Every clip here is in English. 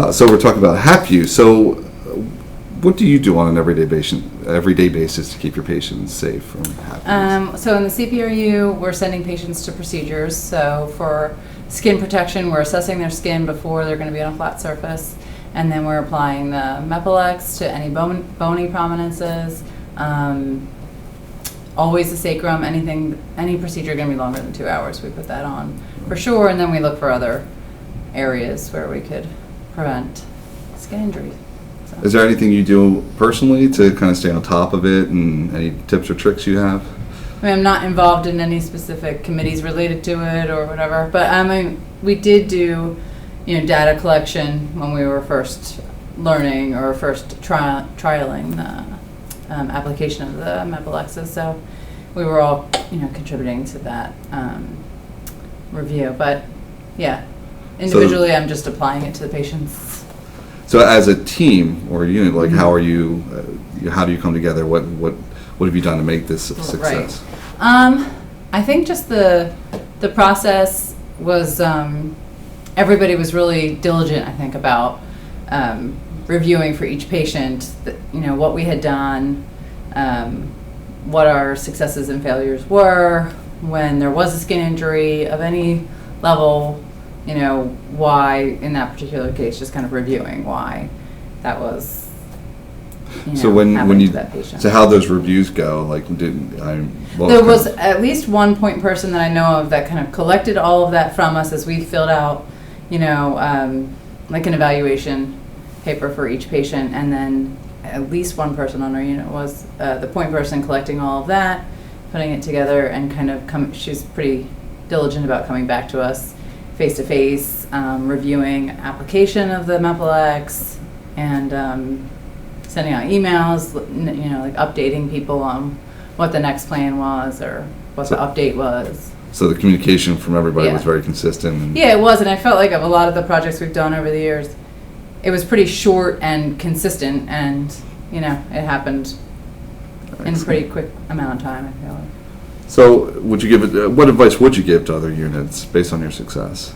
So we're talking about HAPU. So what do you do on an everyday basis to keep your patients safe from HAPU? So in the CPRU, we're sending patients to procedures. So for skin protection, we're assessing their skin before they're going to be on a flat surface. And then we're applying the Mepilex to any bony prominences. Always the sacrum, any procedure going to be longer than 2 hours, we put that on for sure. And then we look for other areas where we could prevent skin injuries. So. Is there anything you do personally to kind of stay on top of it, and any tips or tricks you have? I mean, I'm not involved in any specific committees related to it or whatever, but I mean, we did do, data collection when we were first learning or first trialing the application of the Mepilexes. So we were all, contributing to that review. But yeah, individually, I'm just applying it to the patients. So as a team or a unit, like how are you? How do you come together? What have you done to make this a success? Right. I think just the process was everybody was really diligent. I think about reviewing for each patient, what we had done, what our successes and failures were when there was a skin injury of any level. Why in that particular case, just kind of reviewing why that was. So when you to that patient. So how those reviews go? Like, there was at least one point person that I know of that kind of collected all of that from us as we filled out, like an evaluation paper for each patient, and then at least one person on our unit was the point person collecting all of that, putting it together, and kind of she's pretty diligent about coming back to us face to face, reviewing application of the Mepilex, and sending out emails, like updating people on what the next plan was or what the update was. So the communication from everybody was Yeah. very consistent. Yeah, it was, and I felt like of a lot of the projects we've done over the years, it was pretty short and consistent, and it happened in a pretty quick amount of time, I feel like. So would you give it? What advice would you give to other units based on your success?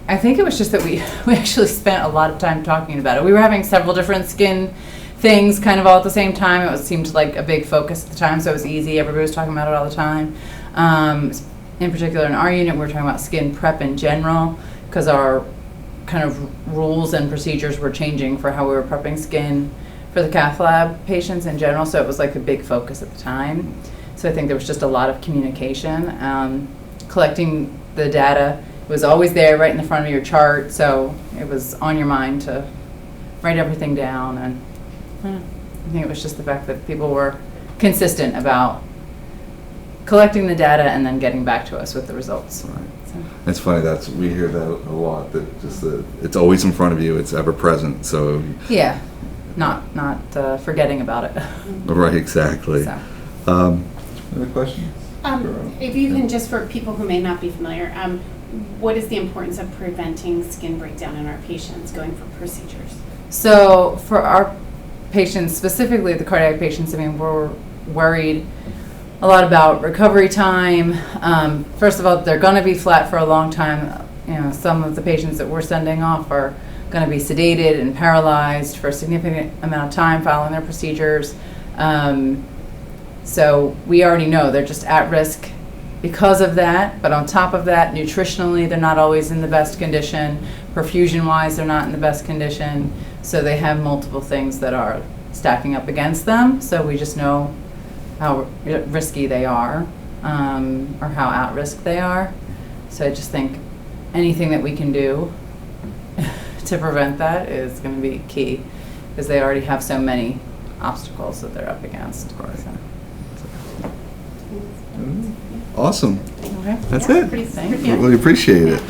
I think it was just that we actually spent a lot of time talking about it. We were having several different skin things kind of all at the same time. It seemed like a big focus at the time, so it was easy. Everybody was talking about it all the time. In particular, in our unit, we were talking about skin prep in general because our kind of rules and procedures were changing for how we were prepping skin for the cath lab patients in general, so it was like a big focus at the time. So I think there was just a lot of communication. Collecting the data was always there right in the front of your chart, so it was on your mind to write everything down, and I think it was just the fact that people were consistent about collecting the data and then getting back to us with the results. Right. So. It's funny we hear that a lot. That it's always in front of you. It's ever present. So yeah, not forgetting about it. Right, exactly. So. Other questions? If you can, just for people who may not be familiar, what is the importance of preventing skin breakdown in our patients going for procedures? So for our patients, specifically the cardiac patients, I mean, we're worried a lot about recovery time. First of all, they're going to be flat for a long time. Some of the patients that we're sending off are going to be sedated and paralyzed for a significant amount of time following their procedures. So we already know they're just at risk because of that. But on top of that, nutritionally, they're not always in the best condition. Perfusion-wise, they're not in the best condition. So they have multiple things that are stacking up against them. So we just know how risky they are, or how at risk they are. So I just think anything that we can do to prevent that is going to be key, because they already have so many obstacles that they're up against. Right. So. Awesome. Okay. That's Yeah, it. pretty Thank good. you. Really appreciate it.